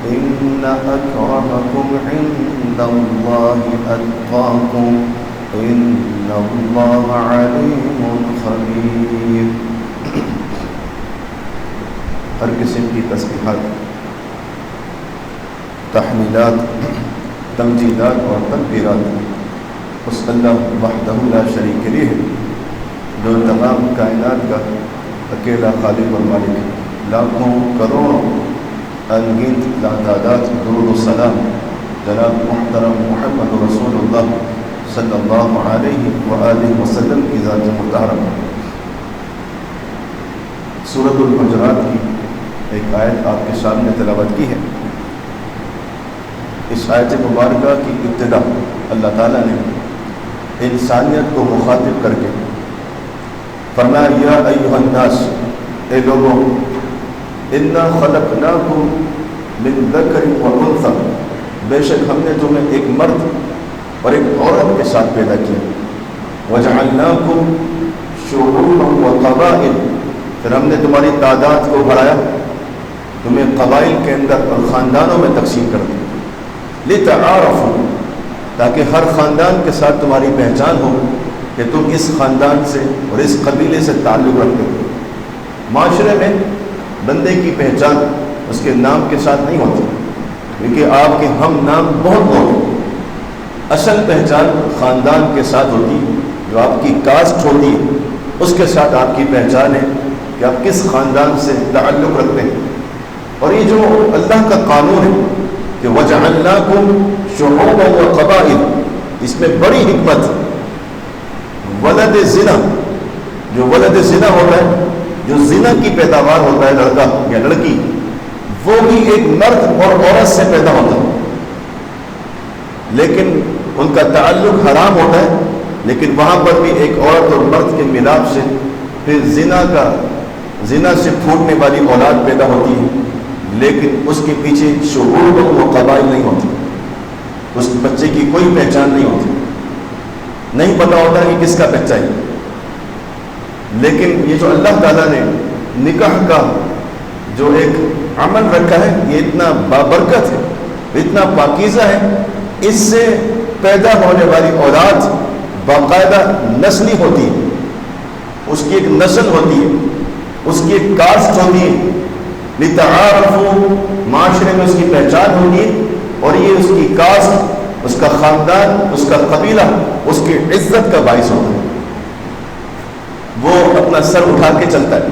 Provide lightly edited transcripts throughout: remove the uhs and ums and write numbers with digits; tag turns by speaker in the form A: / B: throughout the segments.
A: إن أكرمكم عند الله أتقاكم إن الله عليم خبير. ہر قسم کی تسبیحات، تحمیدات، تمجیدات اور تکبیرات اس اللہ وحدہ لا شریک لیہ ہے جو تمام کائنات کا اکیلا خالق اور مالک ہے. لاکھوں کروڑوں انگنت لاتعداد درود و سلام جناب محترم محمد رسول اللہ صلی اللہ علیہ وآلہ وسلم کی ذات مطہرہ. سورۃ الحجرات کی ایک آیت آپ کے سامنے تلاوت کی ہے. اس آیت مبارکہ کی ابتدا اللہ تعالیٰ نے انسانیت کو مخاطب کر کے فرمایا یا ایھا الناس، اے لوگوں، انا خلقناکم من ذکر و انثی، بے شک ہم نے تمہیں ایک مرد اور ایک عورت کے ساتھ پیدا کیا. وجعلناکم شعوبا و قبائل، پھر ہم نے تمہاری تعداد کو بڑھایا، تمہیں قبائل کے اندر اور خاندانوں میں تقسیم کر دیا. لتعارفوا، تاکہ ہر خاندان کے ساتھ تمہاری پہچان ہو کہ تم اس خاندان سے اور اس قبیلے سے تعلق رکھتے ہو. معاشرے میں بندے کی پہچان اس کے نام کے ساتھ نہیں ہوتی، کیونکہ آپ کے ہم نام بہت ہوتے. اصل پہچان خاندان کے ساتھ ہوتی ہے، جو آپ کی کاسٹ ہوتی ہے اس کے ساتھ آپ کی پہچان ہے کہ آپ کس خاندان سے تعلق رکھتے ہیں. اور یہ جو اللہ کا قانون ہے کہ وَجَعَلْنَاكُمْ شُعُوبًا وَقَبَائِلَ، اس میں بڑی حکمت. ولد زنا، جو ولد زنا ہوتا ہے، جو زنا کی پیداوار ہوتا ہے، لڑکا یا لڑکی، وہ بھی ایک مرد اور عورت سے پیدا ہوتا ہے، لیکن ان کا تعلق حرام ہوتا ہے. لیکن وہاں پر بھی ایک عورت اور مرد کے ملاپ سے پھر زنا سے پھوٹنے والی اولاد پیدا ہوتی ہے، لیکن اس کے پیچھے شعوب و قبائل نہیں ہوتی. اس بچے کی کوئی پہچان نہیں ہوتی، نہیں پتہ ہوتا کہ کس کا بچہ ہے. لیکن یہ جو اللہ تعالیٰ نے نکاح کا جو ایک عمل رکھا ہے، یہ اتنا بابرکت ہے، اتنا پاکیزہ ہے. اس سے پیدا ہونے والی اولاد باقاعدہ نسلی ہوتی ہے، اس کی ایک نسل ہوتی ہے، اس کی ایک کاسٹ ہوتی ہے. لتعارفوا، معاشرے میں اس کی پہچان ہوگی، اور یہ اس کی کاسٹ، اس کا خاندان، اس کا قبیلہ اس کی عزت کا باعث ہوتا ہے. وہ اپنا سر اٹھا کے چلتا ہے،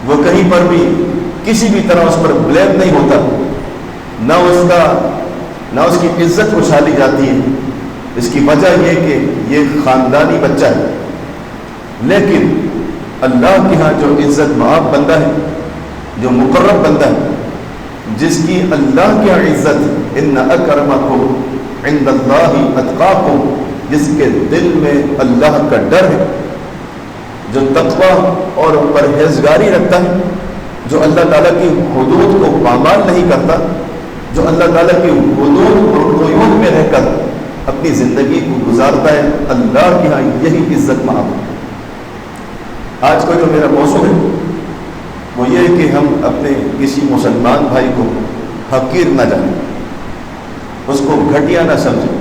A: وہ کہیں پر بھی کسی بھی طرح اس پر بلیم نہیں ہوتا، نہ اس کی عزت اچھالی جاتی ہے. اس کی وجہ یہ کہ یہ خاندانی بچہ ہے. لیکن اللہ کے ہاں جو عزت مآب بندہ ہے، جو مقرب بندہ ہے، جس کی اللہ کی عزت ان اکرمکم عند اللہ اتقاکم، جس کے دل میں اللہ کا ڈر ہے، جو تقوی اور پرہیزگاری رکھتا ہے، جو اللہ تعالیٰ کی حدود کو پامال نہیں کرتا، جو اللہ تعالیٰ کی حدود اور قیود میں رہ کر اپنی زندگی کو گزارتا ہے، اللہ کے ہاں یہی عزت مآب ہے. آج کا جو میرا موضوع ہے وہ یہ ہے کہ ہم اپنے کسی مسلمان بھائی کو حقیر نہ جانیں، اس کو گھٹیا نہ سمجھیں،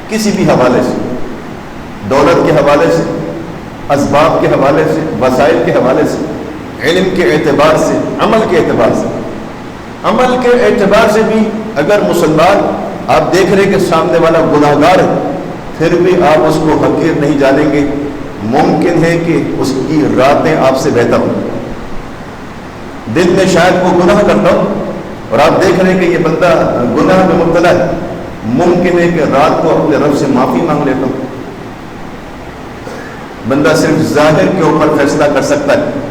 A: کسی بھی حوالے سے، دولت کے حوالے سے، اسباب کے حوالے سے، وسائل کے حوالے سے، علم کے اعتبار سے، عمل کے اعتبار سے. عمل کے اعتبار سے بھی اگر مسلمان آپ دیکھ رہے کہ سامنے والا گناہگار ہے، پھر بھی آپ اس کو حقیر نہیں جانیں گے. ممکن ہے کہ اس کی راتیں آپ سے بہتر ہوں، دن میں شاید وہ گناہ کرتا ہو اور آپ دیکھ رہے ہیں کہ یہ بندہ گناہ میں مبتلا ہے، ممکن ہے کہ رات کو اپنے رب سے معافی مانگ لیتا ہو. بندہ صرف ظاہر کے اوپر فیصلہ کر سکتا ہے،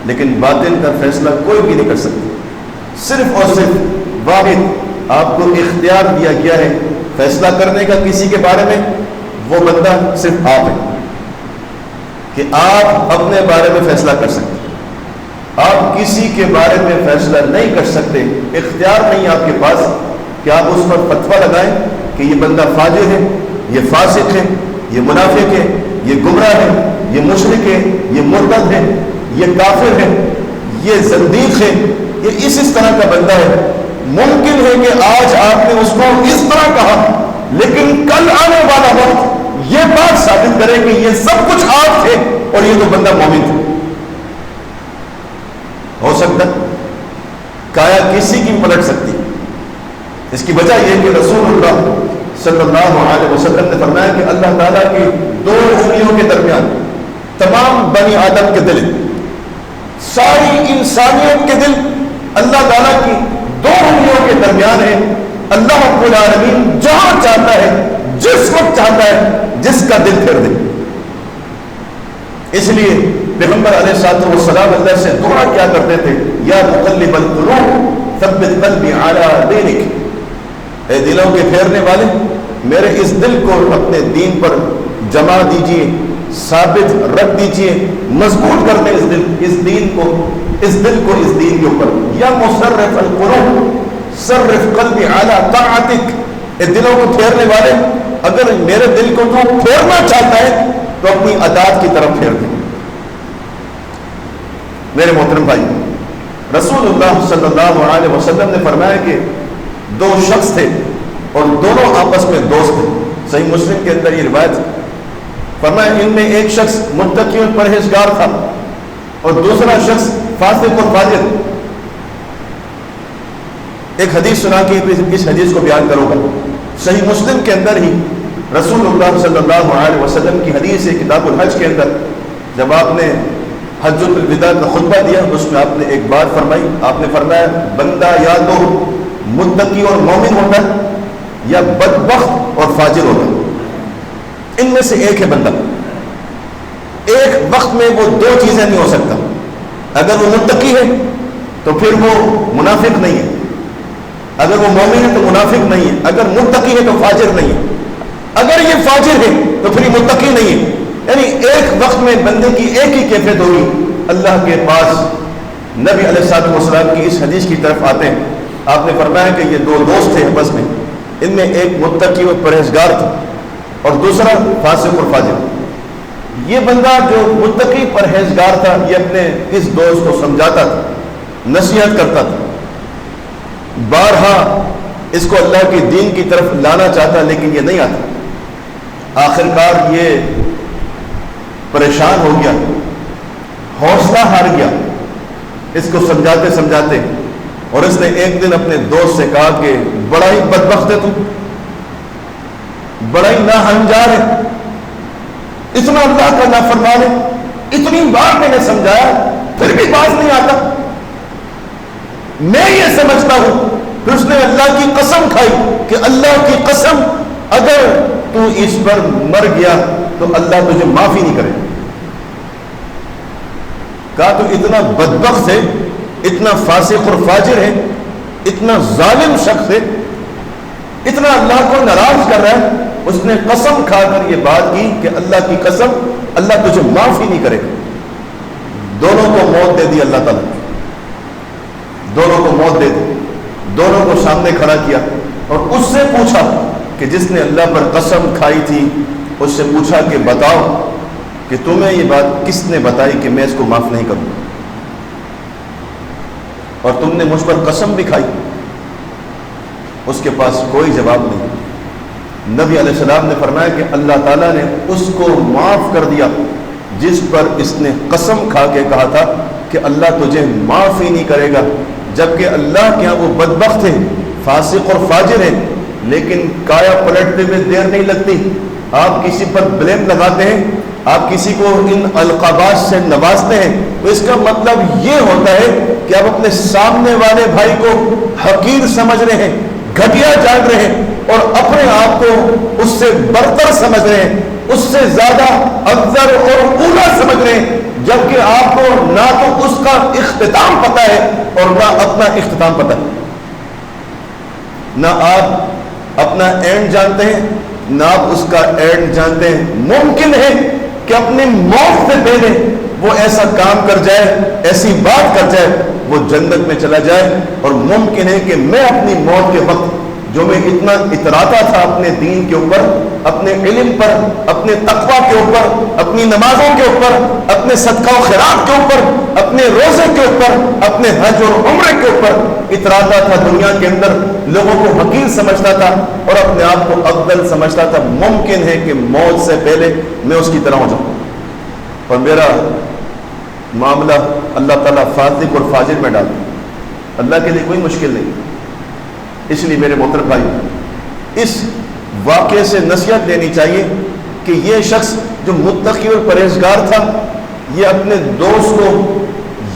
A: لیکن باطن کا فیصلہ کوئی بھی نہیں کر سکتا. صرف اور صرف واحد آپ کو اختیار دیا گیا ہے فیصلہ کرنے کا کسی کے بارے میں، وہ بندہ صرف آپ ہے کہ آپ اپنے بارے میں فیصلہ کر سکتے. آپ کسی کے بارے میں فیصلہ نہیں کر سکتے، اختیار نہیں آپ کے پاس کہ آپ اس پر فتویٰ لگائیں کہ یہ بندہ فاجر ہے، یہ فاسق ہے، یہ منافق ہے، یہ گمراہ ہے، یہ مشرک ہے، یہ مرتد ہے، یہ کافر ہے، یہ زندیق ہے، یہ اس طرح کا بندہ ہے. ممکن ہے کہ آج آپ نے اس کو اس طرح کہا، لیکن کل آنے والا وقت یہ بات ثابت کرے کہ یہ سب کچھ آپ تھے اور یہ تو بندہ مومن تھا۔ ہو سکتا کایا کسی کی پلٹ سکتی۔ اس کی وجہ یہ کہ رسول اللہ صلی اللہ علیہ وسلم نے فرمایا کہ اللہ تعالیٰ کی دو انگلیوں کے درمیان تمام بنی آدم کے دل، ساری انسانیت کے دل اللہ تعالیٰ کی دو انگلیوں کے درمیان ہے۔ اللہ رب العالمین جہاں چاہتا ہے، جس وقت چاہتا ہے، جس کا دل پھیر دے۔ اس لیے پیغمبر علیہ الصلوۃ والسلام اللہ سے دعا کیا کرتے تھے، یا مقلب القلوب ثبت قلبی علی دینک، اے دلوں کے پھیرنے والے میرے اس دل کو اپنے دین پر جما دیجئے، ثابت رکھ دیجئے، مضبوط کر دیں اس دین کو اس دین کے اوپر۔ یا مصرف القلوب صرف قلبی علی طاعتک، اے دلوں کو پھیرنے والے اگر میرے دل کو تو پھیرنا چاہتا ہے تو اپنی اطاعت کی طرف پھیر دیں۔ میرے محترم بھائی، رسول اللہ صلی اللہ علیہ وسلم نے فرمایا کہ دو شخص تھے اور دونوں آپس میں دوست تھے۔ صحیح مسلم کے اندر یہ روایت، فرمایا ان میں ایک شخص متقی اور پرہیزگار تھا اور دوسرا شخص فاسق اور فاجر۔ ایک حدیث سنا کے اس حدیث کو بیان کروں گا۔ صحیح مسلم کے اندر ہی رسول اللہ صلی اللہ علیہ وسلم کی حدیث ہے، کتاب الحج کے اندر جب آپ نے حجۃ الوداع کا خطبہ دیا اس میں آپ نے ایک بات فرمائی، آپ نے فرمایا بندہ یا تو متقی اور مومن ہوتا ہے یا بدبخت اور فاجر ہوتا ہے، ان میں سے ایک ہے بندہ۔ ایک وقت میں وہ دو چیزیں نہیں ہو سکتا۔ اگر وہ متقی ہے تو پھر وہ منافق نہیں ہے، اگر وہ مومن ہے تو منافق نہیں ہے، اگر متقی ہے تو فاجر نہیں ہے، اگر یہ فاجر ہے تو پھر یہ متقی نہیں ہے۔ یعنی ایک وقت میں بندے کی ایک ہی کیفیت ہوگی۔ اللہ کے پاس نبی علیہ الصلوۃ والسلام کی اس حدیث کی طرف آتے ہیں، آپ نے فرمایا کہ یہ دو دوست تھے آپس میں، ان میں ایک متقی اور پرہیزگار تھا اور دوسرا فاسق اور فاجر۔ یہ بندہ جو متقی پرہیزگار تھا یہ اپنے اس دوست کو سمجھاتا تھا، نصیحت کرتا تھا، بارہا اس کو اللہ کے دین کی طرف لانا چاہتا لیکن یہ نہیں آتا۔ آخرکار یہ پریشان ہو گیا، حوصلہ ہار گیا اس کو سمجھاتے سمجھاتے، اور اس نے ایک دن اپنے دوست سے کہا کہ بڑا ہی بدبخت ہے تو، بڑا ہی ناہنجار ہے، اتنا اللہ کا نافرمان ہے، اتنی بار میں نے سمجھایا پھر بھی باز نہیں آتا، میں یہ سمجھتا ہوں۔ پھر اس نے اللہ کی قسم کھائی کہ اللہ کی قسم اگر تو اس پر مر گیا تو اللہ تجھے معافی نہیں کرے۔ کہا تو اتنا بدبخت ہے، اتنا فاسق اور فاجر ہے، اتنا ظالم شخص ہے، اتنا اللہ کو ناراض کر رہا ہے، اس نے قسم کھا کر یہ بات کی کہ اللہ کی قسم اللہ تجھے معافی نہیں کرے۔ دونوں کو موت دے دی اللہ تعالیٰ، دونوں کو موت دے دی، دونوں کو سامنے کھڑا کیا اور اس سے پوچھا کہ جس نے اللہ پر قسم کھائی تھی، اس سے پوچھا کہ بتاؤ کہ تمہیں یہ بات کس نے بتائی کہ میں اس کو معاف نہیں کروں، اور تم نے مجھ پر قسم بھی کھائی؟ اس کے پاس کوئی جواب نہیں۔ نبی علیہ السلام نے فرمایا کہ اللہ تعالیٰ نے اس کو معاف کر دیا جس پر اس نے قسم کھا کے کہا تھا کہ اللہ تجھے معاف ہی نہیں کرے گا، جبکہ اللہ کے ہاں وہ بدبخت ہے، فاسق اور فاجر ہے، لیکن کایا پلٹتے ہوئے دیر نہیں لگتی۔ آپ کسی پر بلیم لگاتے ہیں، آپ کسی کو ان القابات سے نوازتے ہیں تو اس کا مطلب یہ ہوتا ہے کہ آپ اپنے سامنے والے بھائی کو حقیر سمجھ رہے ہیں، گھٹیا جان رہے ہیں، اور اپنے آپ کو اس سے برتر سمجھ رہے ہیں، اس سے زیادہ افضل اور اولیٰ سمجھ رہے ہیں، جبکہ آپ کو نہ تو اس کا اختتام پتہ ہے اور نہ اپنا اختتام پتہ ہے، نہ آپ اپنا اینڈ جانتے ہیں نہ آپ اس کا اینڈ جانتے ہیں۔ ممکن ہے کہ اپنی موت سے پہلے وہ ایسا کام کر جائے، ایسی بات کر جائے، وہ جنت میں چلا جائے، اور ممکن ہے کہ میں اپنی موت کے وقت جو میں اتنا اتراتا تھا اپنے دین کے اوپر، اپنے علم پر، اپنے تقوی کے اوپر، اپنی نمازوں کے اوپر، اپنے صدقہ و خیرات کے اوپر، اپنے روزے کے اوپر، اپنے حج اور عمرے کے اوپر، اتراتا تھا، دنیا کے اندر لوگوں کو حقیر سمجھتا تھا اور اپنے آپ کو افضل سمجھتا تھا، ممکن ہے کہ موت سے پہلے میں اس کی طرح ہو جاؤں اور میرا معاملہ اللہ تعالیٰ فاسق اور فاجر میں ڈال دے۔ اللہ کے لیے کوئی مشکل نہیں۔ اس لیے میرے محترم بھائی، اس واقعے سے نصیحت لینی چاہیے کہ یہ شخص جو متقی اور پرہیزگار تھا، یہ اپنے دوست کو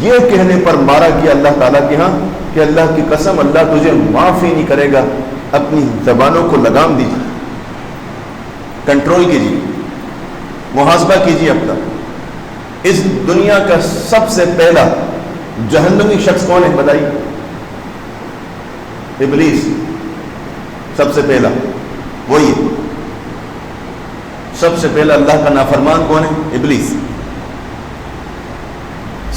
A: یہ کہنے پر مارا گیا اللہ تعالیٰ کے ہاں کہ اللہ کی قسم اللہ تجھے معاف ہی نہیں کرے گا۔ اپنی زبانوں کو لگام دیجیے، کنٹرول کیجیے، محاسبہ کیجیے اپنا۔ اس دنیا کا سب سے پہلا جہنمی شخص کون ہے بتائیے؟ ابلیس، سب سے پہلا وہی ہے۔ سب سے پہلا اللہ کا نافرمان کون ہے؟ ابلیس۔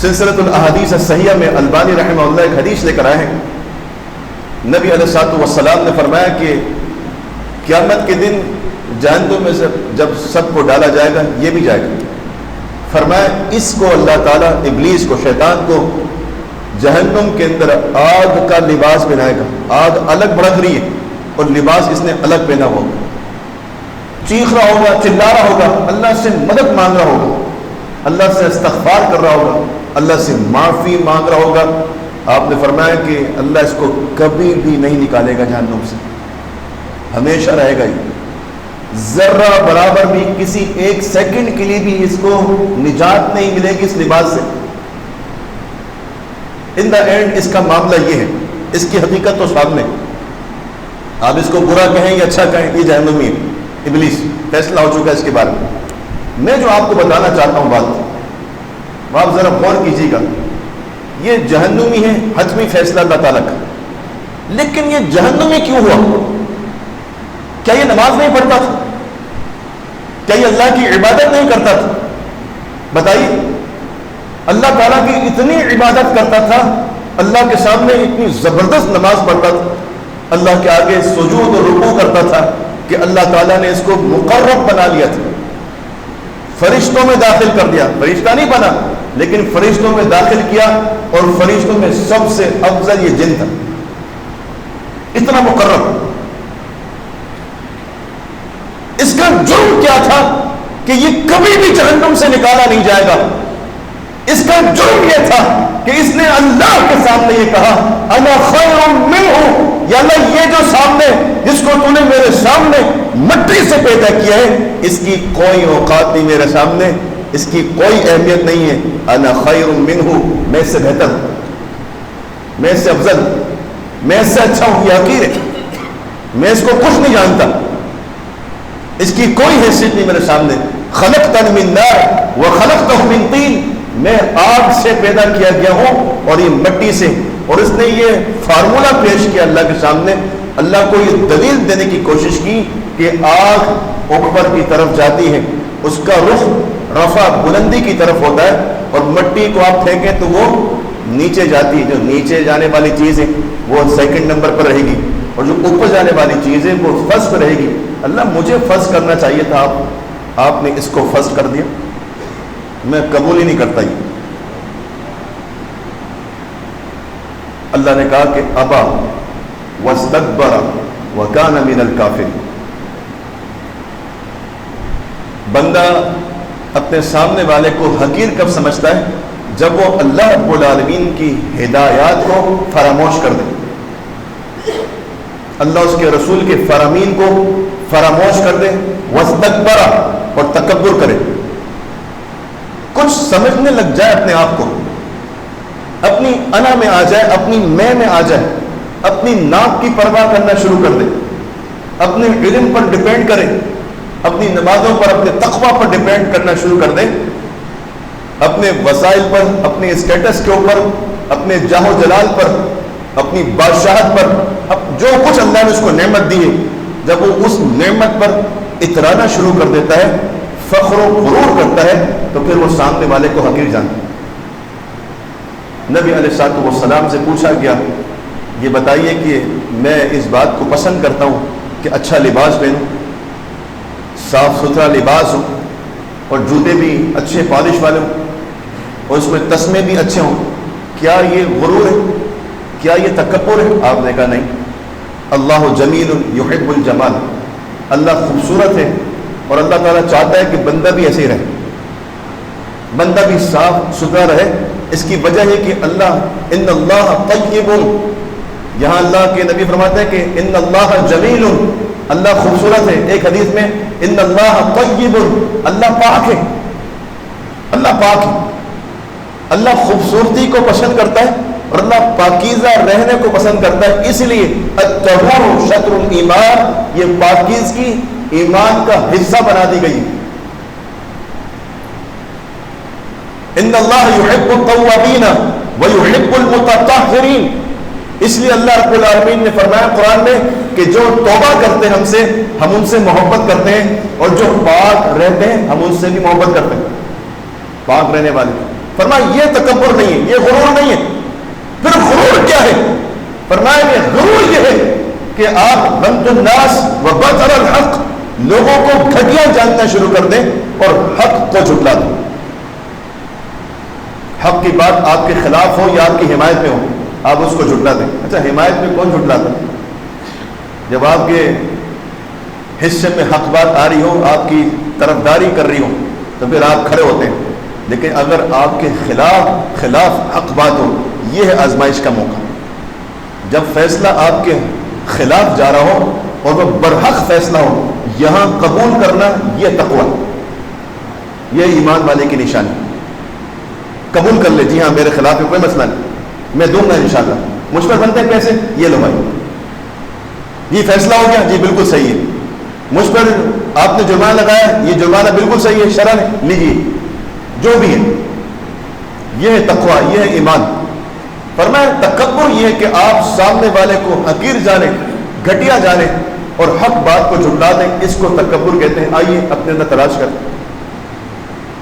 A: سلسلۃ الاحادیث الصحیحہ میں البانی رحمہ اللہ ایک حدیث لے کر آئے ہیں، نبی علیہ الصلوۃ والسلام نے فرمایا کہ قیامت کے دن جہنم میں سے جب سب کو ڈالا جائے گا، یہ بھی جائے گا، فرمایا اس کو اللہ تعالیٰ ابلیس کو، شیطان کو جہنم کے اندر آگ کا لباس پہنائے گا۔ آگ الگ بھڑک رہی ہے اور لباس اس نے الگ پہنا ہوگا، چیخ رہا ہوگا، چلا رہا ہوگا، اللہ سے مدد مانگ رہا ہوگا، اللہ سے استغفار کر رہا ہوگا، اللہ سے معافی مانگ رہا ہوگا۔ آپ نے فرمایا کہ اللہ اس کو کبھی بھی نہیں نکالے گا جہنم سے، ہمیشہ رہے گا ہی، ذرہ برابر بھی کسی ایک سیکنڈ کے لیے بھی اس کو نجات نہیں ملے گی اس لباس سے۔ ان دا اینڈ اس کا معاملہ یہ ہے، اس کی حقیقت تو سامنے، آپ اس کو برا کہیں یا اچھا کہیں، یہ جہنمی ہے، ابلیس، فیصلہ ہو چکا ہے اس کے بارے میں۔ میں جو آپ کو بتانا چاہتا ہوں بات، آپ ذرا غور کیجیے گا، یہ جہنمی ہے، حتمی فیصلہ اللہ تعالیٰ کا، لیکن یہ جہنمی کیوں ہوا؟ کیا یہ نماز نہیں پڑھتا تھا؟ کیا یہ اللہ کی عبادت نہیں کرتا تھا؟ بتائیے، اللہ تعالیٰ کی اتنی عبادت کرتا تھا، اللہ کے سامنے اتنی زبردست نماز پڑھتا تھا، اللہ کے آگے سجود اور رکوع کرتا تھا کہ اللہ تعالیٰ نے اس کو مقرب بنا لیا تھا، فرشتوں میں داخل کر دیا، فرشتہ نہیں بنا لیکن فرشتوں میں داخل کیا، اور فرشتوں میں سب سے افضل یہ جن تھا، اتنا مقرب۔ اس کا جرم کیا تھا کہ یہ کبھی بھی جہنم سے نکالا نہیں جائے گا؟ اس کا جرم یہ تھا کہ اس نے اللہ کے سامنے یہ کہا، انا خیر منہ، یا اللہ یہ جو سامنے، جس کو تو نے میرے سامنے مٹی سے پیدا کیا ہے، اس کی کوئی اوقات نہیں میرے سامنے، اس کی کوئی اہمیت نہیں ہے، انا خیر منہ، میں اس سے بہتر ہوں، میں اس سے افضل ہوں، میں اس سے اچھا ہوں، یہ حقیر ہے، میں اس کو کچھ نہیں جانتا، اس کی کوئی حیثیت نہیں میرے سامنے۔ خلقتنی من نار وخلقتہ من طین، میں آگ سے پیدا کیا گیا ہوں اور یہ مٹی سے۔ اور اس نے یہ فارمولہ پیش کیا اللہ کے سامنے، اللہ کو یہ دلیل دینے کی کوشش کی کہ آگ اوپر کی طرف جاتی ہے، اس کا رخ رفع بلندی کی طرف ہوتا ہے، اور مٹی کو آپ پھینکیں تو وہ نیچے جاتی ہے، جو نیچے جانے والی چیز ہے وہ سیکنڈ نمبر پر رہے گی، اور جو اوپر جانے والی چیز ہے وہ فرسٹ پر رہے گی۔ اللہ مجھے فرسٹ کرنا چاہیے تھا، آپ نے اس کو فرسٹ کر دیا، میں قبول ہی نہیں کرتا۔ یہ اللہ نے کہا کہ ابا واستکبر وکان من الکافرین۔ بندہ اپنے سامنے والے کو حقیر کب سمجھتا ہے؟ جب وہ اللہ رب العالمین کی ہدایات کو فراموش کر دے، اللہ اس کے رسول کے فرامین کو فراموش کر دے، واستکبر اور تکبر کرے، کچھ سمجھنے لگ جائے اپنے آپ کو، اپنی انا میں آ جائے، اپنی میں آ جائے، اپنی ناک کی پرواہ کرنا شروع کر دے، اپنے علم پر ڈیپینڈ کرے، اپنی نمازوں پر، اپنے تقوی پر ڈیپینڈ کرنا شروع کر دے، اپنے وسائل پر، اپنے اسٹیٹس کے اوپر، اپنے جاہ و جلال پر، اپنی بادشاہت پر، جو کچھ اللہ نے اس کو نعمت دی ہے، جب وہ اس نعمت پر اترانا شروع کر دیتا ہے، فخر و غرور کرتا ہے، تو پھر وہ سامنے والے کو حقیر جانتا ہے۔ نبی علیہ الصلوۃ والسلام سے پوچھا گیا، یہ بتائیے کہ میں اس بات کو پسند کرتا ہوں کہ اچھا لباس پہنوں، صاف ستھرا لباس ہو، اور جوتے بھی اچھے پالش والے ہوں، اور اس میں تسمے بھی اچھے ہوں، کیا یہ غرور ہے؟ کیا یہ تکبر ہے؟ آپ نے کہا نہیں، اللہ جمیل یحب الجمال، اللہ خوبصورت ہے اور اللہ تعالیٰ چاہتا ہے کہ بندہ بھی ایسے ہی رہے، بندہ بھی صاف ستھرا رہے۔ اس کی وجہ ہے کہ اللہ ان اللہ طیب، یہاں اللہ کے نبی فرماتے ہیں کہ ان اللہ جمیل، اللہ خوبصورت ہے۔ ایک حدیث میں ان اللہ طیب، اللہ پاک ہے، اللہ پاک ہے، اللہ خوبصورتی کو پسند کرتا ہے اور اللہ پاکیزہ رہنے کو پسند کرتا ہے۔ اس لیے الطہور شطر الایمان، یہ پاکیزگی ایمان کا حصہ بنا دی گئی۔ ان اللہ یحب التوابین ویحب المتطہرین، اس لیے اللہ رب العالمین نے فرمایا قرآن میں کہ جو توبہ کرتے ہیں ہم سے، ہم ان سے محبت کرتے ہیں، اور جو پاک رہتے ہیں ہم ان سے بھی محبت کرتے ہیں، پاک رہنے والے۔ فرمایا یہ تکبر نہیں ہے، یہ غرور نہیں ہے۔ پھر غرور کیا ہے؟ فرمایا کہ غرور یہ ہے کہ آپ غمت الناس وبطر الحق، لوگوں کو گھٹیا جاننا شروع کر دیں اور حق کو جھٹلا دیں۔ حق کی بات آپ کے خلاف ہو یا آپ کی حمایت میں ہو، آپ اس کو جھٹلا دیں۔ اچھا، حمایت میں کون جھٹلاتا ہے؟ جب آپ کے حصے میں حق بات آ رہی ہو، آپ کی طرفداری کر رہی ہو، تو پھر آپ کھڑے ہوتے ہیں۔ لیکن اگر آپ کے خلاف حق بات ہو، یہ ہے آزمائش کا موقع۔ جب فیصلہ آپ کے خلاف جا رہا ہو اور وہ برحق فیصلہ ہو، یہاں قبول کرنا، یہ تقویٰ، یہ ایمان والے کی نشانی۔ قبول کر لے، جی ہاں میرے خلاف ہے، کوئی مسئلہ نہیں، میں دوں گا انشاءاللہ۔ مجھ پر بنتے ہیں پیسے، یہ لو بھائی، یہ فیصلہ ہو گیا، جی بالکل صحیح ہے۔ مجھ پر آپ نے جرمانہ لگایا، یہ جرمانہ بالکل صحیح ہے، شرع ہے، لیجیے، جو بھی ہے۔ یہ ہے تقویٰ، یہ ہے ایمان۔ فرمایا تکبر یہ ہے کہ آپ سامنے والے کو حقیر جانیں، گھٹیا جانیں اور حق بات کو جھٹلا دیں، اس کو تکبر کہتے ہیں۔ آئیے اپنے اندر تلاش کریں،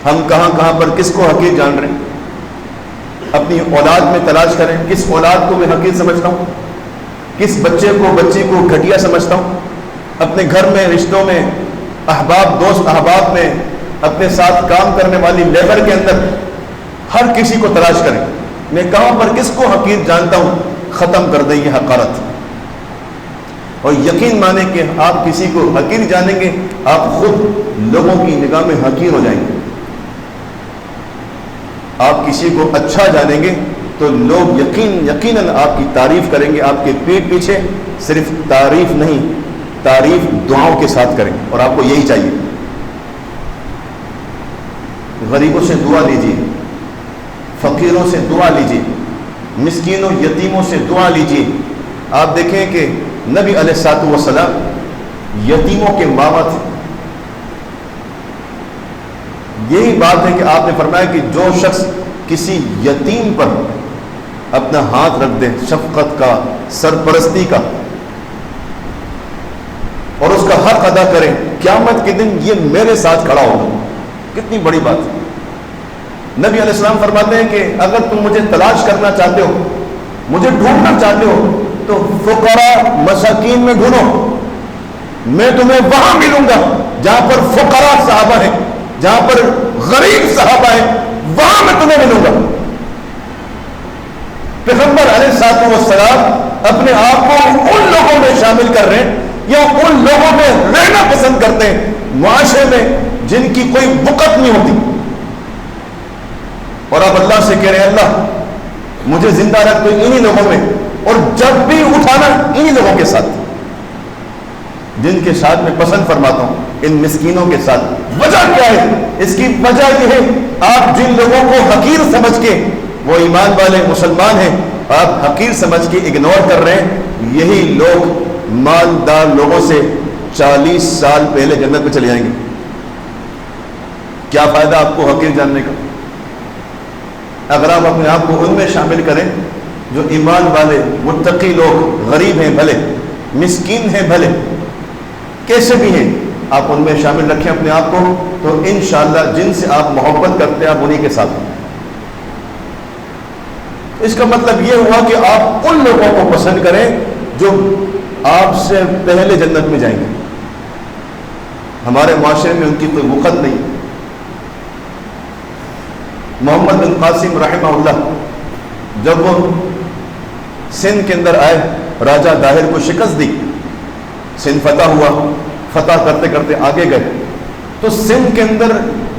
A: ہم کہاں کہاں پر کس کو حقیر جان رہے ہیں۔ اپنی اولاد میں تلاش کریں، کس اولاد کو میں حقیر سمجھتا ہوں، کس بچے کو بچی کو گھٹیا سمجھتا ہوں۔ اپنے گھر میں، رشتوں میں، احباب دوست احباب میں، اپنے ساتھ کام کرنے والی لیبر کے اندر، ہر کسی کو تلاش کریں، میں کہاں پر کس کو حقیر جانتا ہوں، ختم کر دیں یہ حقارت۔ اور یقین مانیں کہ آپ کسی کو حقیر جانیں گے، آپ خود لوگوں کی نگاہ میں حقیر ہو جائیں گے۔ آپ کسی کو اچھا جانیں گے تو لوگ یقیناً آپ کی تعریف کریں گے، آپ کے پیٹ پیچھے صرف تعریف نہیں، تعریف دعاؤں کے ساتھ کریں، اور آپ کو یہی چاہیے۔ غریبوں سے دعا لیجیے، فقیروں سے دعا لیجیے، مسکینوں یتیموں سے دعا لیجیے۔ آپ دیکھیں کہ نبی علیہ الصلوۃ والسلام یتیموں کے ماما تھے۔ یہی بات ہے کہ آپ نے فرمایا کہ جو شخص کسی یتیم پر اپنا ہاتھ رکھ دے، شفقت کا، سرپرستی کا، اور اس کا حق ادا کرے، قیامت کے دن یہ میرے ساتھ کھڑا ہوگا۔ کتنی بڑی بات ہے۔ نبی علیہ السلام فرماتے ہیں کہ اگر تم مجھے تلاش کرنا چاہتے ہو، مجھے ڈھونڈنا چاہتے ہو، تو فقراء مساکین میں ڈھونڈو، میں تمہیں وہاں ملوں گا جہاں پر فقراء صحابہ ہیں، جہاں پر غریب صحابہ ہیں، وہاں میں تمہیں ملوں گا۔ پیغمبر علیہ الصلوۃ والسلام اپنے آپ کو ان لوگوں میں شامل کر رہے ہیں یا ان لوگوں میں رہنا پسند کرتے ہیں معاشرے میں جن کی کوئی وقت نہیں ہوتی، اور آپ اللہ سے کہہ رہے ہیں اللہ مجھے زندہ رکھ تو انہی لوگوں میں، اور جب بھی اٹھانا انہی لوگوں کے ساتھ جن کے ساتھ میں پسند فرماتا ہوں، ان مسکینوں کے ساتھ۔ وجہ کیا ہے؟ اس کی وجہ یہ ہے آپ جن لوگوں کو حقیر سمجھ کے، وہ ایمان والے مسلمان ہیں، آپ حقیر سمجھ کے اگنور کر رہے ہیں، یہی لوگ مالدار لوگوں سے 40 سال پہلے جنت میں چلے جائیں گے۔ کیا فائدہ آپ کو حقیر جاننے کا؟ اگر آپ اپنے آپ کو ان میں شامل کریں جو ایمان والے متقی لوگ، غریب ہیں بھلے، مسکین ہیں بھلے، کیسے بھی ہیں، آپ ان میں شامل رکھیں اپنے آپ کو، تو انشاءاللہ جن سے آپ محبت کرتے ہیں آپ انہی کے ساتھ ہیں۔ اس کا مطلب یہ ہوا کہ آپ ان لوگوں کو پسند کریں جو آپ سے پہلے جنت میں جائیں گے۔ ہمارے معاشرے میں ان کی کوئی وقت نہیں۔ محمد بن قاسم رحمہ اللہ جب وہ سندھ کے اندر آئے، راجہ داہر کو شکست دی، سندھ فتح ہوا، فتح کرتے کرتے آگے گئے تو سندھ کے اندر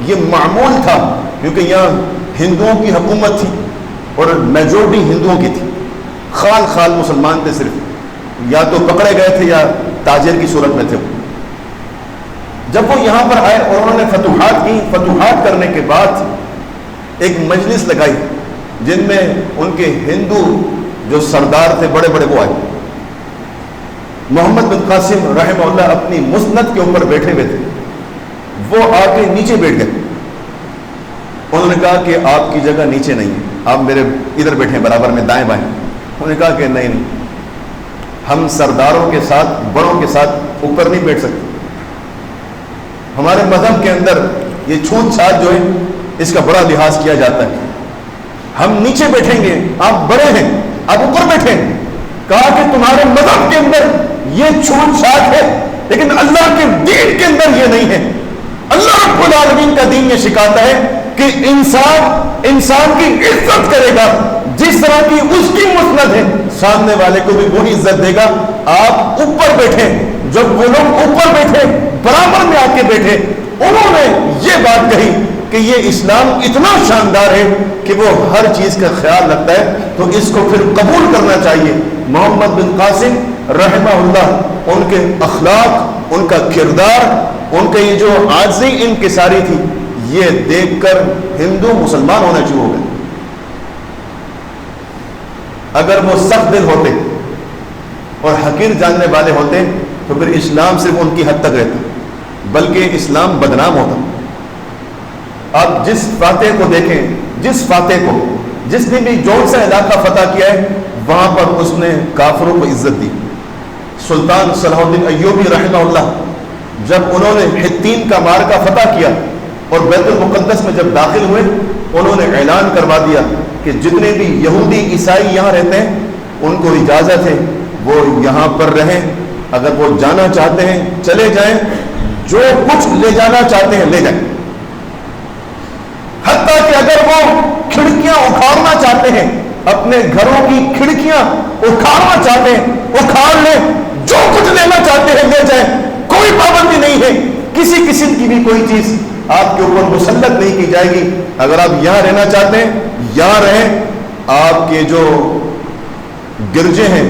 A: یہ معمول تھا، کیونکہ یہاں ہندوؤں کی حکومت تھی اور میجورٹی ہندوؤں کی تھی، خال خال مسلمان تھے، صرف یا تو پکڑے گئے تھے یا تاجر کی صورت میں تھے۔ جب وہ یہاں پر آئے اور انہوں نے فتوحات کی، فتوحات کرنے کے بعد ایک مجلس لگائی جن میں ان کے ہندو جو سردار تھے بڑے بڑے وہ آئے۔ محمد بن قاسم رحمہ اللہ اپنی مسند کے اوپر بیٹھے ہوئے تھے، وہ آ کے نیچے بیٹھ گئے۔ انہوں نے کہا کہ آپ کی جگہ نیچے نہیں ہے، آپ میرے ادھر بیٹھے ہیں برابر میں، دائیں بائیں۔ انہوں نے کہا کہ نہیں، ہم سرداروں کے ساتھ، بڑوں کے ساتھ اوپر نہیں بیٹھ سکتے، ہمارے مذہب کے اندر یہ چھوت چھات جو ہے اس کا بڑا لحاظ کیا جاتا ہے، ہم نیچے بیٹھیں گے، آپ بڑے ہیں آپ اوپر بیٹھیں۔ کہا کہ تمہارے مذہب کے اندر یہ چھوت چھات ہے لیکن اللہ کے دین کے اندر یہ نہیں ہے۔ اللہ رب العالمین کا دین یہ سکھاتا ہے کہ انسان کی عزت کرے گا جس طرح کی اس کی مسند ہے، سامنے والے کو بھی وہی عزت دے گا۔ آپ اوپر بیٹھے، جب وہ لوگ اوپر بیٹھے برابر میں آ کے بیٹھے، انہوں نے یہ بات کہی کہ یہ اسلام اتنا شاندار ہے کہ وہ ہر چیز کا خیال رکھتا ہے، تو اس کو پھر قبول کرنا چاہیے۔ محمد بن قاسم رحمہ اللہ، ان کے اخلاق، ان کا کردار، ان کا یہ جو عاجزی انکساری تھی، یہ دیکھ کر ہندو مسلمان ہونا شروع ہو گئے۔ اگر وہ سخت دل ہوتے اور حقیر جاننے والے ہوتے تو پھر اسلام صرف ان کی حد تک رہتا، بلکہ اسلام بدنام ہوتا۔ آپ جس فاتح کو دیکھیں، جس فاتح کو، جس نے بھی جو سا علاقہ فتح کیا ہے وہاں پر اس نے کافروں کو عزت دی۔ سلطان صلاح الدین ایوبی رحمہ اللہ، جب انہوں نے حطین کا مارکہ فتح کیا اور بیت المقدس میں جب داخل ہوئے، انہوں نے اعلان کروا دیا کہ جتنے بھی یہودی عیسائی یہاں رہتے ہیں ان کو اجازت ہے وہ یہاں پر رہیں، اگر وہ جانا چاہتے ہیں چلے جائیں، جو کچھ لے جانا چاہتے ہیں لے جائیں، حتیٰ کہ اگر وہ کھڑکیاں اکھاڑنا چاہتے ہیں، اپنے گھروں کی کھڑکیاں اکھاڑنا چاہتے ہیں اکھاڑ لیں، جو کچھ لینا چاہتے ہیں لے جائیں، کوئی پابندی نہیں ہے، کسی قسم کی بھی کوئی چیز آپ کے اوپر مسلط نہیں کی جائے گی۔ اگر آپ یہاں رہنا چاہتے ہیں یہاں رہیں، آپ کے جو گرجے ہیں،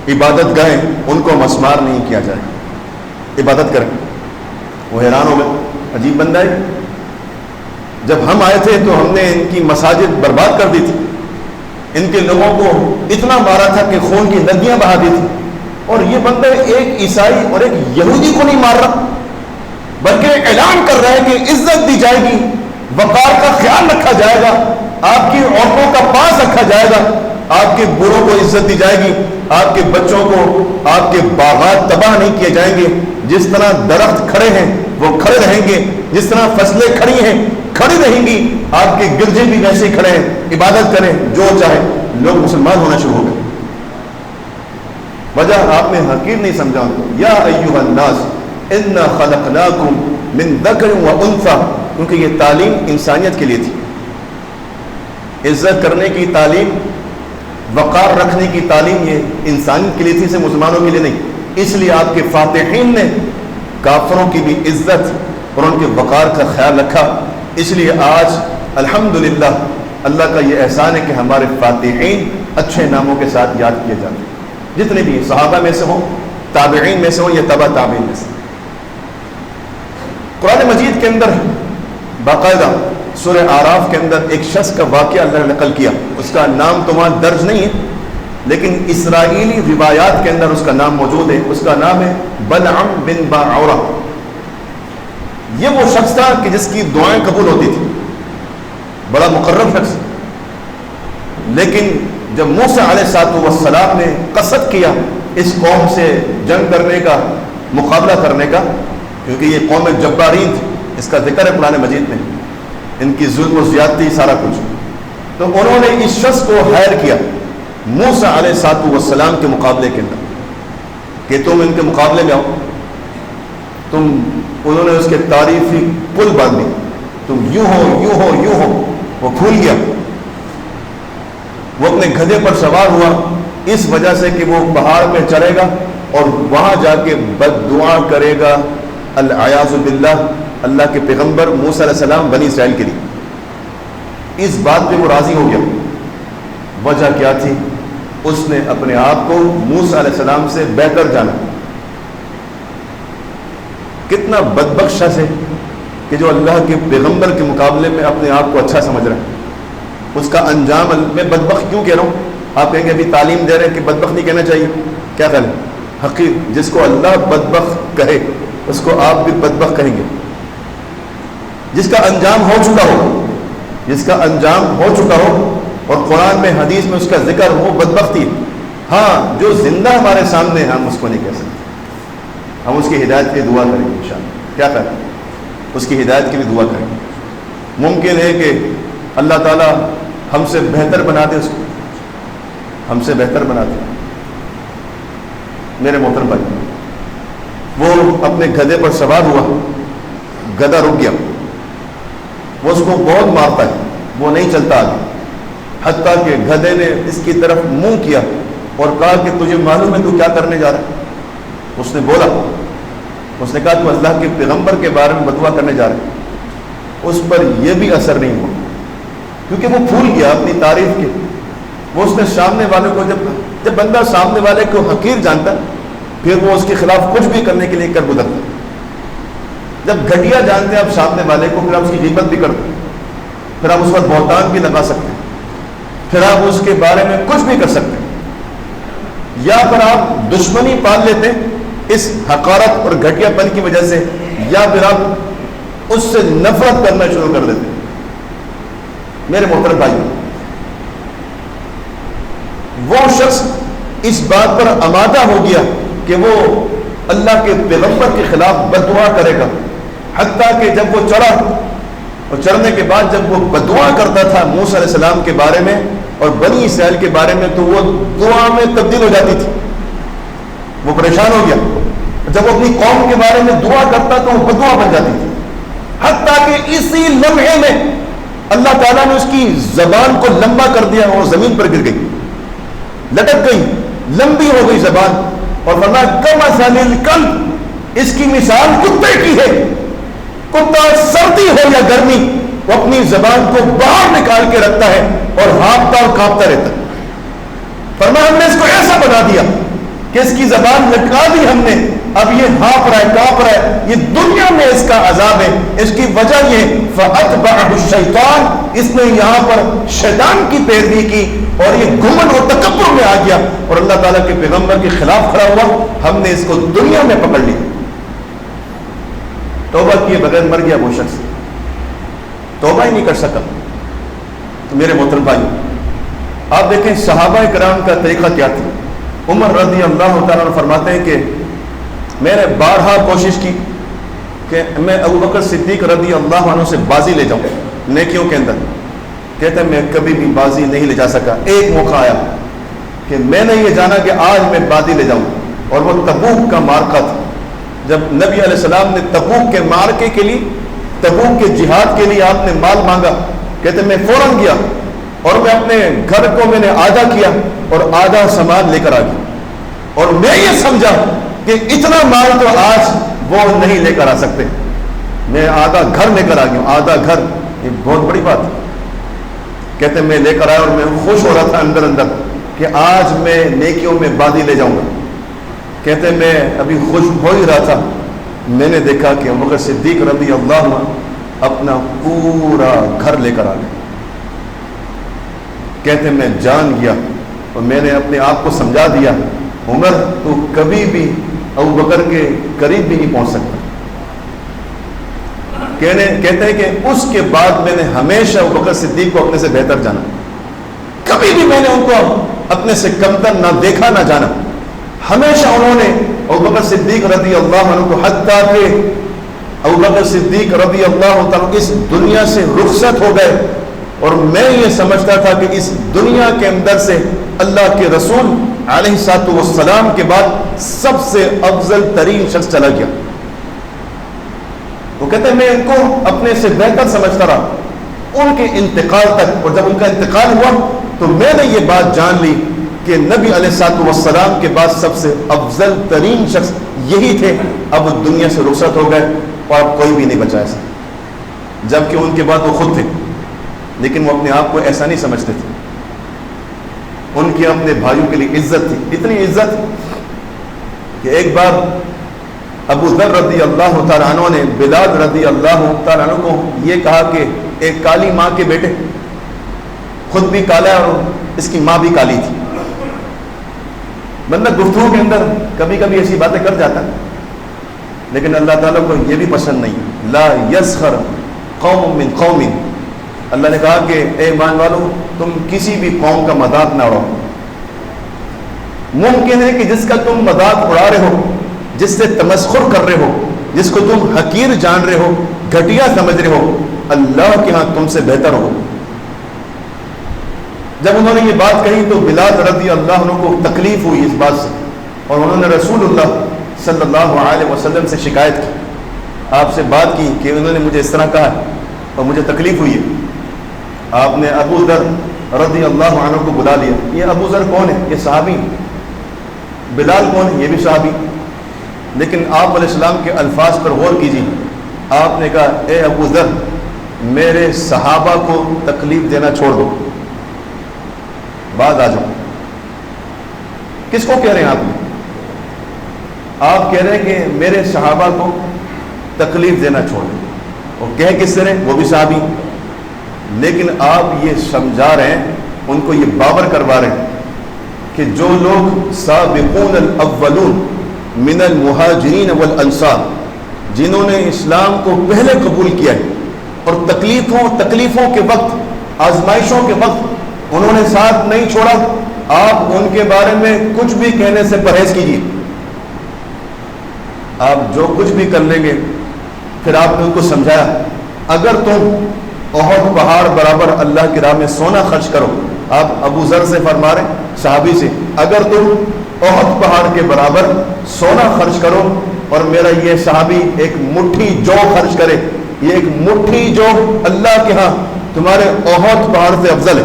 A: عبادت گاہیں، ان کو مسمار نہیں کیا جائے، عبادت کریں۔ وہ حیران ہو گئے، عجیب بندہ ہے، جب ہم آئے تھے تو ہم نے ان کی مساجد برباد کر دی تھی، ان کے لوگوں کو اتنا مارا تھا کہ خون کی ندیاں بہا دی تھی، اور یہ بندہ ایک عیسائی اور ایک یہودی کو نہیں مار رہا بلکہ اعلان کر رہا ہے کہ عزت دی جائے گی، وقار کا خیال رکھا جائے گا، آپ کی عورتوں کا پاس رکھا جائے گا، آپ کے بوڑھوں کو عزت دی جائے گی، آپ کے بچوں کو، آپ کے باغات تباہ نہیں کیے جائیں گے، جس طرح درخت کھڑے ہیں وہ کھڑے رہیں گے، جس طرح فصلیں کھڑی ہیں کھڑی رہیں گی، آپ کے گرجے بھی ویسے ہی کھڑے ہیں، عبادت کریں جو چاہے۔ لوگ مسلمان ہونا شروع ہو گئے۔ وجہ آپ نے حقیر نہیں سمجھا ان کو، یا ایھا الناس انا خلقناکم من ذکر و انثی، کیونکہ یہ تعلیم انسانیت کے لیے تھی، عزت کرنے کی تعلیم، وقار رکھنے کی تعلیم یہ انسانیت کے لیے تھی، صرف مسلمانوں کے لیے نہیں۔ اس لیے آپ کے فاتحین نے کافروں کی بھی عزت اور ان کے وقار کا خیال رکھا۔ اس لیے آج الحمدللہ اللہ کا یہ احسان ہے کہ ہمارے فاتحین اچھے ناموں کے ساتھ یاد کیے جاتے ہیں، جتنے بھی صحابہ میں سے ہوں، تابعین میں سے ہوں یا تبع تابعین میں سے۔ قرآن مجید کے اندر باقاعدہ سورہ اعراف کے اندر ایک شخص کا واقعہ اللہ نے نقل کیا، اس کا نام تو وہاں درج نہیں ہے لیکن اسرائیلی روایات کے اندر اس کا نام موجود ہے، اس کا نام ہے بلعم بن باعورہ۔ یہ وہ شخص تھا کہ جس کی دعائیں قبول ہوتی تھی، بڑا مقرب شخص، لیکن جب موسیٰ علیہ السلام نے قصد کیا اس قوم سے جنگ کرنے کا، مقابلہ کرنے کا، کیونکہ یہ قوم جبارین تھی، اس کا ذکر ہے قرآن مجید میں، ان کی ظلم و زیادتی سارا کچھ، تو انہوں نے اس شخص کو ہائر کیا موسیٰ علیہ السلام کے مقابلے کے اندر کہ تم ان کے مقابلے میں آؤ، انہوں نے اس کے تعریفی پل باندھی، تم یوں ہو یوں ہو یوں ہو، وہ بھول گیا، وہ اپنے گدھے پر سوار ہوا، اس وجہ سے کہ وہ پہاڑ پہ چڑھے گا اور وہاں جا کے بد دعا کرے گا العیاذ باللہ اللہ کے پیغمبر موسیٰ علیہ السلام بنی اسرائیل کے لیے۔ اس بات پہ وہ راضی ہو گیا۔ وجہ کیا تھی؟ اس نے اپنے آپ کو موسیٰ علیہ السلام سے بہتر جانا۔ کتنا بدبخت شخص ہے کہ جو اللہ کے پیغمبر کے مقابلے میں اپنے آپ کو اچھا سمجھ رہا ہے۔ اس کا انجام، میں بدبخت کیوں کہہ رہا ہوں؟ آپ کہیں گے ابھی تعلیم دے رہے ہیں کہ بدبخت نہیں کہنا چاہیے، کیا خیال ہے؟ حقیق جس کو اللہ بدبخت کہے اس کو آپ بھی بدبخت کہیں گے۔ جس کا انجام ہو چکا ہو، جس کا انجام ہو چکا ہو اور قرآن میں حدیث میں اس کا ذکر ہو، بدبختی۔ ہاں جو زندہ ہمارے سامنے ہم اس کو نہیں کہہ سکتے، ہم اس کی ہدایت کے لیے دعا کریں گے انشاءاللہ۔ کیا کریں؟ اس کی ہدایت کے لیے دعا کریں گے۔ ممکن ہے کہ اللہ تعالیٰ ہم سے بہتر بنا دے، اس کو ہم سے بہتر بنا دے۔ میرے محترم بھائی، وہ اپنے گدھے پر سوار ہوا، گدھا رک گیا، وہ اس کو بہت مارتا ہے، وہ نہیں چلتا آگے، حتیٰ کہ گدھے نے اس کی طرف منہ کیا اور کہا کہ تجھے معلوم ہے تو کیا کرنے جا رہا ہے؟ اس نے بولا، اس نے کہا تو اللہ کے پیغمبر کے بارے میں بدعا کرنے جا رہا ہے۔ اس پر یہ بھی اثر نہیں ہوا کیونکہ وہ بھول گیا اپنی تعریف کے۔ وہ اس نے سامنے والے کو جب بندہ سامنے والے کو حقیر جانتا پھر وہ اس کے خلاف کچھ بھی کرنے کے لیے کر گزرتا۔ جب گھٹیا جانتے ہیں آپ سامنے والے کو، پھر آپ اس کی غیبت بھی کرتے، پھر آپ اس پر بہتان بھی لگا سکتے ہیں، پھر آپ اس کے بارے میں کچھ بھی کر سکتے ہیں، یا پھر آپ دشمنی پال لیتے اس حقارت اور گھٹیا پن کی وجہ سے، یا پھر آپ اس سے نفرت کرنا شروع کر دیتے۔ میرے محترم بھائی، وہ شخص اس بات پر آمادہ ہو گیا کہ وہ اللہ کے پیغمبر کے خلاف بددعا کرے گا، حتیٰ کہ جب وہ چڑھا اور چڑھنے کے بعد جب وہ بددعا کرتا تھا موسیٰ علیہ السلام کے بارے میں اور بنی اسرائیل کے بارے میں، تو وہ دعا میں تبدیل ہو جاتی تھی۔ وہ پریشان ہو گیا، جب وہ اپنی قوم کے بارے میں دعا کرتا تو وہ بددعا بن جاتی تھی، حتیٰ کہ اسی لمحے میں اللہ تعالیٰ نے اس کی زبان کو لمبا کر دیا اور زمین پر گر گئی، لٹک گئی، لمبی ہو گئی زبان، اور فرمایا کمثل الکلب، اس کی مثال کتے کی ہے۔ کتا سردی ہو یا گرمی وہ اپنی زبان کو باہر نکال کے رکھتا ہے اور ہانپتا اور کانپتا رہتا ہے۔ فرمایا ہم نے اس کو ایسا بنا دیا کہ اس کی زبان لٹکا دی ہم نے، اب یہ ہانپ رہا ہے، کانپ رہا ہے، یہ دنیا میں اس کا عذاب ہے۔ اس کی وجہ یہ فَأَتْبَعَهُ الشَّيْطَانُ، اس نے یہاں پر شیطان کی پیروی کی اور یہ گھمنڈ اور تکبر میں آ گیا اور اللہ تعالیٰ کے پیغمبر کے خلاف کھڑا ہوا۔ ہم نے اس کو دنیا میں پکڑ لیا، توبہ کیے بغیر مر گیا وہ شخص، توبہ ہی نہیں کر سکا۔ تو میرے محترم بھائی، آپ دیکھیں صحابہ کرام کا طریقہ کیا تھا۔ عمر رضی اللہ تعالیٰ عنہ فرماتے ہیں کہ میں نے بارہا کوشش کی کہ میں ابو بکر صدیق رضی اللہ عنہ سے بازی لے جاؤں نیکیوں کے اندر، کہتے ہیں میں کبھی بھی بازی نہیں لے جا سکا۔ ایک موقع آیا کہ میں نے یہ جانا کہ آج میں بازی لے جاؤں، اور وہ تبوک کا معرکہ تھا۔ جب نبی علیہ السلام نے تبوک کے معرکے کے لیے، تبوک کے جہاد کے لیے آپ نے مال مانگا، کہتے ہیں میں فوراً گیا اور میں اپنے گھر کو میں نے آدھا کیا اور آدھا سامان لے کر آ گیا، اور میں یہ سمجھا کہ اتنا مال تو آج وہ نہیں لے کر آ سکتے، میں آدھا گھر لے کر آ گیا ہوں۔ آدھا گھر یہ بہت بڑی بات ہے۔ کہتے ہیں میں لے کر آیا اور میں خوش ہو رہا تھا اندر اندر کہ آج میں نیکیوں میں بازی لے جاؤں گا۔ کہتے ہیں میں ابھی خوش ہو ہی رہا تھا، میں نے دیکھا کہ ابو بکر صدیق رضی اللہ عنہ اپنا پورا گھر لے کر آ گئے۔ کہتے ہیں میں جان گیا اور میں نے اپنے آپ کو سمجھا دیا، عمر تو کبھی بھی ابو بکر کے قریب بھی نہیں پہنچ سکتا۔ کہتے ہیں کہ اس کے بعد میں نے ہمیشہ ابو بکر صدیق کو اپنے سے بہتر جانا، کبھی بھی میں نے ان کو اپنے سے کمتر نہ دیکھا نہ جانا۔ ہمیشہ انہوں نے ابو بکر صدیق رضی اللہ عنہ کو، حتیٰ کہ ابو بکر صدیق رضی اللہ عنہ اس دنیا سے رخصت ہو گئے اور میں یہ سمجھتا تھا کہ اس دنیا کے اندر سے اللہ کے رسول علیہ الصلوۃ والسلام کے بعد سب سے افضل ترین شخص چلا گیا۔ وہ کہتے ہیں میں ان کو اپنے سے بہتر سمجھتا رہا ان کے انتقال تک، اور جب ان کا انتقال ہوا تو میں نے یہ بات جان لی کہ نبی علیہ الصلوۃ والسلام کے بعد سب سے افضل ترین شخص یہی تھے، اب وہ دنیا سے رخصت ہو گئے اور اب کوئی بھی نہیں بچا ایسا، جبکہ ان کے بعد وہ خود تھے، لیکن وہ اپنے آپ کو ایسا نہیں سمجھتے تھے. ان کی اپنے بھائیوں کے لیے عزت تھی، اتنی عزت کہ ایک بار ابو ذر رضی اللہ تعالیٰ عنہ نے بلال رضی اللہ تعالیٰ عنہ کو یہ کہا کہ ایک کالی ماں کے بیٹے، خود بھی کالا ہے اور اس کی ماں بھی کالی تھی. بندہ گفتگو کے اندر کبھی کبھی ایسی باتیں کر جاتا ہے، لیکن اللہ تعالیٰ کو یہ بھی پسند نہیں. لا یسخر قوم من قوم، اللہ نے کہا کہ اے ایمان والو تم کسی بھی قوم کا مذاق نہ اڑاؤ. ممکن ہے کہ جس کا تم مذاق اڑا رہے ہو، جس سے تمسخر کر رہے ہو، جس کو تم حقیر جان رہے ہو، گھٹیا سمجھ رہے ہو، اللہ کے ہاں تم سے بہتر ہو. جب انہوں نے یہ بات کہی تو بلال رضی اللہ عنہ کو تکلیف ہوئی اس بات سے، اور انہوں نے رسول اللہ صلی اللہ علیہ وسلم سے شکایت کی، آپ سے بات کی کہ انہوں نے مجھے اس طرح کہا اور مجھے تکلیف ہوئی ہے. آپ نے ابو ذر رضی اللہ عنہ کو بلا لیا. یہ ابو ذر کون ہے؟ یہ صحابی. بلال کون ہے؟ یہ بھی صحابی. لیکن آپ علیہ السلام کے الفاظ پر غور کیجیے. آپ نے کہا اے ابو ذر میرے صحابہ کو تکلیف دینا چھوڑ دو، بعد آ جاؤ. کس کو کہہ رہے ہیں آپ کہہ رہے ہیں کہ میرے صحابہ کو تکلیف دینا چھوڑ دو، اور کہہ کس طرح؟ وہ بھی صحابی. لیکن آپ یہ سمجھا رہے ہیں، ان کو یہ باور کروا رہے ہیں کہ جو لوگ سابقون الاولون من المہاجرین والانصار، جنہوں نے اسلام کو پہلے قبول کیا ہے اور تکلیفوں کے وقت، آزمائشوں کے وقت انہوں نے ساتھ نہیں چھوڑا، آپ ان کے بارے میں کچھ بھی کہنے سے پرہیز کیجیے. آپ جو کچھ بھی کر لیں گے، پھر آپ نے ان کو سمجھایا اگر تم احد پہاڑ برابر اللہ کی راہ میں سونا خرچ کرو، آپ ابو ذر سے فرما رہے ہیں، صحابی سے، اگر تم احد پہاڑ کے برابر سونا خرچ کرو اور میرا یہ صحابی ایک مٹھی جو خرچ کرے، یہ ایک مٹھی جو اللہ کے ہاں تمہارے احد پہاڑ سے افضل ہے.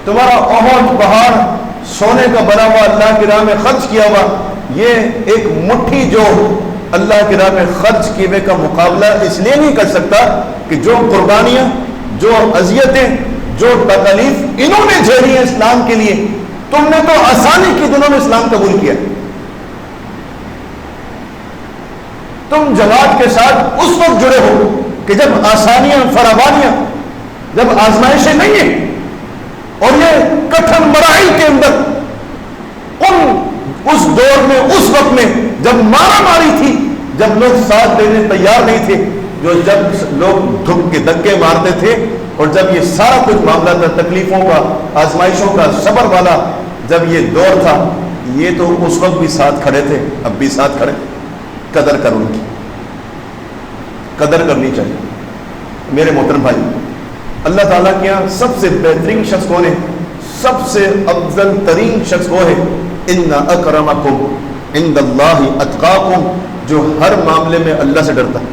A: تمہارا احد پہاڑ سونے کا بنا ہوا اللہ کی راہ میں خرچ کیا ہوا، یہ ایک مٹھی جو اللہ کی راہ میں خرچ کیے کا مقابلہ اس لیے نہیں کر سکتا کہ جو قربانیاں، جو اذیتیں، جو تکلیف انہوں نے جھیلی ہیں اسلام کے لیے، تم نے تو آسانی کی دنوں میں اسلام قبول کیا. تم جماعت کے ساتھ اس وقت جڑے ہو کہ جب آسانیاں، فراوانیاں، جب آزمائشیں نہیں ہیں، اور یہ کٹھن مراحل کے اندر اس دور میں، اس وقت میں جب مارا ماری تھی، جب لوگ ساتھ دینے تیار نہیں تھے، جب لوگ دھک کے دھکے مارتے تھے، اور جب یہ سارا کچھ معاملہ تھا تکلیفوں کا، آزمائشوں کا، صبر والا، جب یہ دور تھا، یہ تو اس وقت بھی ساتھ کھڑے تھے، اب بھی ساتھ کھڑے. قدر کر ان کی، قدر کرنی چاہیے. میرے محترم بھائی، اللہ تعالیٰ کے یہاں سب سے بہترین شخص کون ہے؟ سب سے افضل ترین شخص وہ ہے ان اکرمکم عند اللہ اتقاکم، جو ہر معاملے میں اللہ سے ڈرتا ہے،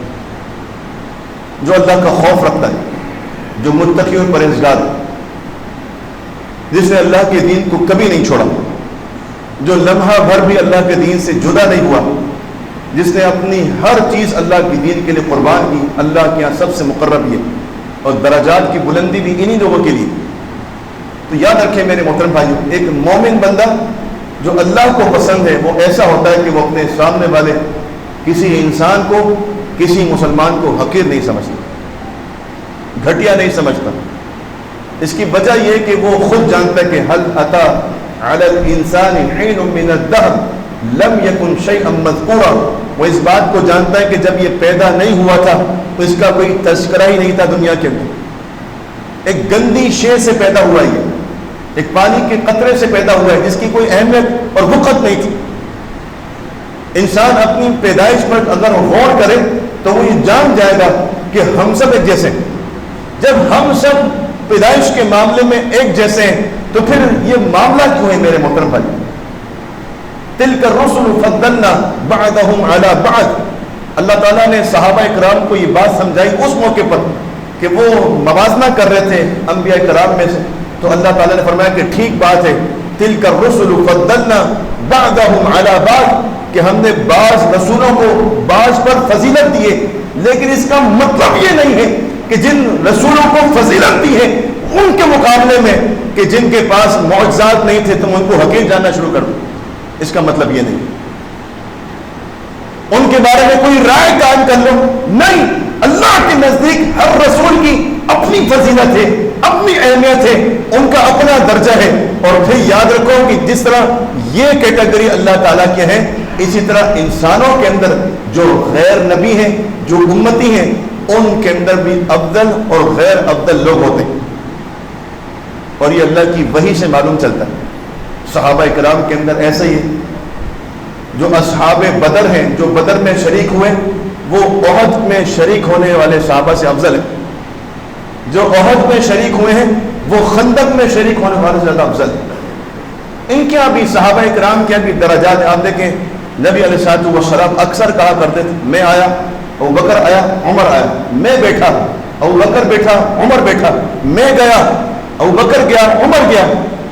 A: جو اللہ کا خوف رکھتا ہے، جو متقی اور پرہیزگار ہے، جس نے اللہ کے دین کو کبھی نہیں چھوڑا، جو لمحہ بھر بھی اللہ کے دین سے جدا نہیں ہوا، جس نے اپنی ہر چیز اللہ کے دین کے لیے قربان کی. اللہ کے یہاں سب سے مقرب یہ، اور درجات کی بلندی بھی انہی لوگوں کے لیے. تو یاد رکھیں میرے محترم بھائیو، ایک مومن بندہ جو اللہ کو پسند ہے وہ ایسا ہوتا ہے کہ وہ اپنے سامنے والے کسی انسان کو، کسی مسلمان کو حقیر نہیں سمجھتا، گھٹیا نہیں سمجھتا. اس کی وجہ یہ کہ وہ خود جانتا ہے کہ حل اتا علی الانسان حین من الدهر لم یکن شیئا مذکورا. وہ اس بات کو جانتا ہے کہ جب یہ پیدا نہیں ہوا تھا تو اس کا کوئی تذکرہ ہی نہیں تھا دنیا کے اندر. ایک گندی شے سے پیدا ہوا ہے، ایک پانی کے قطرے سے پیدا ہوا ہے جس کی کوئی اہمیت اور وقت نہیں تھی. انسان اپنی پیدائش پر اگر غور کرے تو وہ یہ جان جائے گا کہ ہم سب ایک جیسے ہیں. جب ہم سب پیدائش کے معاملے میں ایک جیسے ہیں تو پھر یہ معاملہ کیوں ہے میرے محترم بھائی؟ تلک الرسل فضلنا بعضهم على بعض. اللہ تعالیٰ نے صحابہ کرام کو یہ بات سمجھائی اس موقع پر کہ وہ موازنہ کر رہے تھے انبیاء کرام میں سے تو اللہ تعالیٰ نے فرمایا کہ ٹھیک بات ہے، تلک الرسل فضلنا بعضهم علی بعض، کہ ہم نے بعض رسولوں کو بعض پر فضیلت دی ہے، لیکن اس کا مطلب یہ نہیں ہے کہ جن رسولوں کو فضیلت دی ہے ان کے مقابلے میں کہ جن کے پاس معجزات نہیں تھے تم ان کو حقیر جاننا شروع کر دو. اس کا مطلب یہ نہیں ان کے بارے میں کوئی رائے قائم کر لو، نہیں. اللہ کے نزدیک ہر رسول کی اپنی فضیلت ہے، اپنی اہمیت ہے، ان کا اپنا درجہ ہے. اور پھر یاد رکھو کہ جس طرح یہ کیٹیگری اللہ تعالیٰ کے ہیں، اسی طرح انسانوں کے اندر جو غیر نبی ہیں، جو امتی ہیں، ان کے اندر بھی افضل اور غیر افضل لوگ ہوتے ہیں. اور یہ اللہ کی وحی سے معلوم چلتا ہے. صحابہ کرام کے اندر ایسا ہی ہے. جو اصحاب بدر ہیں، جو بدر میں شریک ہوئے، وہ احد میں شریک ہونے والے صحابہ سے افضل ہیں. جو احد میں شریک ہوئے ہیں وہ خندق میں شریک ہونے والے سے زیادہ افضل ہیں. ان کے یہاں بھی صحابہ کرام کے بھی درجات. آپ دیکھیں نبی علیہ الصلوۃ والسلام اکثر کہا کرتے تھے میں آیا، ابو بکر آیا، عمر آیا، میں بیٹھا، ابو بکر بیٹھا، عمر بیٹھا، میں گیا، ابو بکر گیا، عمر گیا.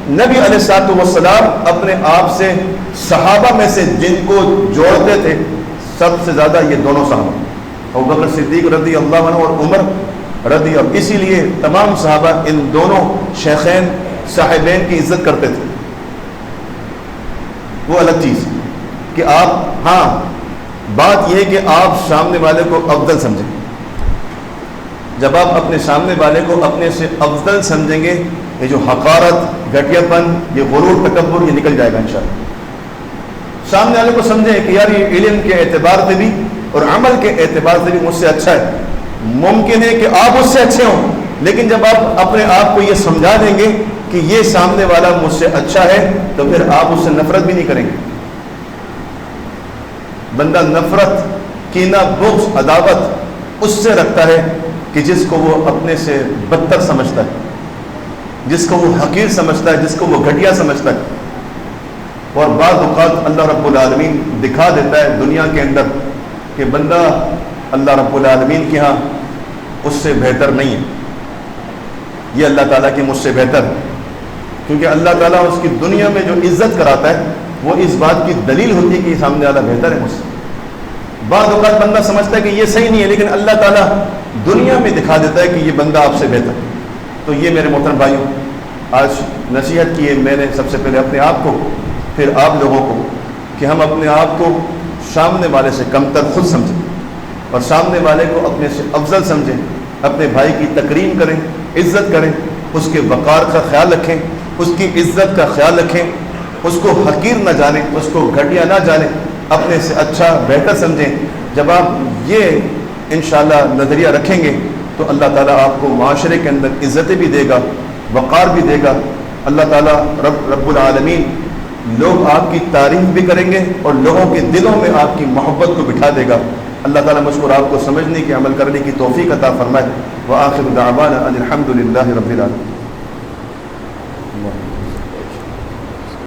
A: نبی علیہ الصلوۃ والسلام اپنے آپ سے صحابہ میں سے جن کو جوڑتے تھے سب سے زیادہ یہ دونوں صحابہ، ابو بکر صدیق رضی اللہ عنہ اور عمر رضی اللہ. اسی لیے تمام صحابہ ان دونوں شیخین صاحبین کی عزت کرتے تھے. وہ الگ چیز کہ آپ، ہاں بات یہ کہ آپ سامنے والے کو افضل سمجھیں. جب آپ اپنے سامنے والے کو اپنے سے افضل سمجھیں گے، یہ جو حقارت، گھٹیا پن، یہ غرور، تکبر، یہ نکل جائے گا انشاءاللہ. سامنے والے کو سمجھیں کہ یار یہ علم کے اعتبار سے بھی اور عمل کے اعتبار سے بھی مجھ سے اچھا ہے. ممکن ہے کہ آپ اس سے اچھے ہوں، لیکن جب آپ اپنے آپ کو یہ سمجھا دیں گے کہ یہ سامنے والا مجھ سے اچھا ہے تو پھر آپ اس سے نفرت بھی نہیں کریں گے. بندہ نفرت، کینہ، بغض، عداوت اس سے رکھتا ہے کہ جس کو وہ اپنے سے بدتر سمجھتا ہے، جس کو وہ حقیر سمجھتا ہے، جس کو وہ گھٹیا سمجھتا ہے. اور بعض اوقات اللہ رب العالمین دکھا دیتا ہے دنیا کے اندر کہ بندہ اللہ رب العالمین کے ہاں اس سے بہتر نہیں ہے. یہ اللہ تعالیٰ کی مجھ سے بہتر ہے، کیونکہ اللہ تعالیٰ اس کی دنیا میں جو عزت کراتا ہے وہ اس بات کی دلیل ہوتی ہے کہ یہ سامنے والا بہتر ہے مجھ سے. بعض اوقات بندہ سمجھتا ہے کہ یہ صحیح نہیں ہے، لیکن اللہ تعالیٰ دنیا میں دکھا دیتا ہے کہ یہ بندہ آپ سے بہتر ہے. تو یہ میرے محترم بھائیوں، آج نصیحت کی ہے میں نے سب سے پہلے اپنے آپ کو، پھر آپ لوگوں کو، کہ ہم اپنے آپ کو سامنے والے سے کمتر خود سمجھیں اور سامنے والے کو اپنے سے افضل سمجھیں. اپنے بھائی کی تکریم کریں، عزت کریں، اس کے وقار کا خیال رکھیں، اس کی عزت کا خیال رکھیں، اس کو حقیر نہ جانیں، اس کو گھٹیا نہ جانیں، اپنے سے اچھا بہتر سمجھیں. جب آپ یہ انشاءاللہ نظریہ رکھیں گے تو اللہ تعالیٰ آپ کو معاشرے کے اندر عزتیں بھی دے گا، وقار بھی دے گا. اللہ تعالیٰ رب العالمین لوگ آپ کی تعریف بھی کریں گے اور لوگوں کے دلوں میں آپ کی محبت کو بٹھا دے گا. اللہ تعالیٰ مجھ کو آپ کو سمجھنے کی، عمل کرنے کی توفیق عطا فرمائے. وآخر دعوانا ان الحمد للہ رب العالمین.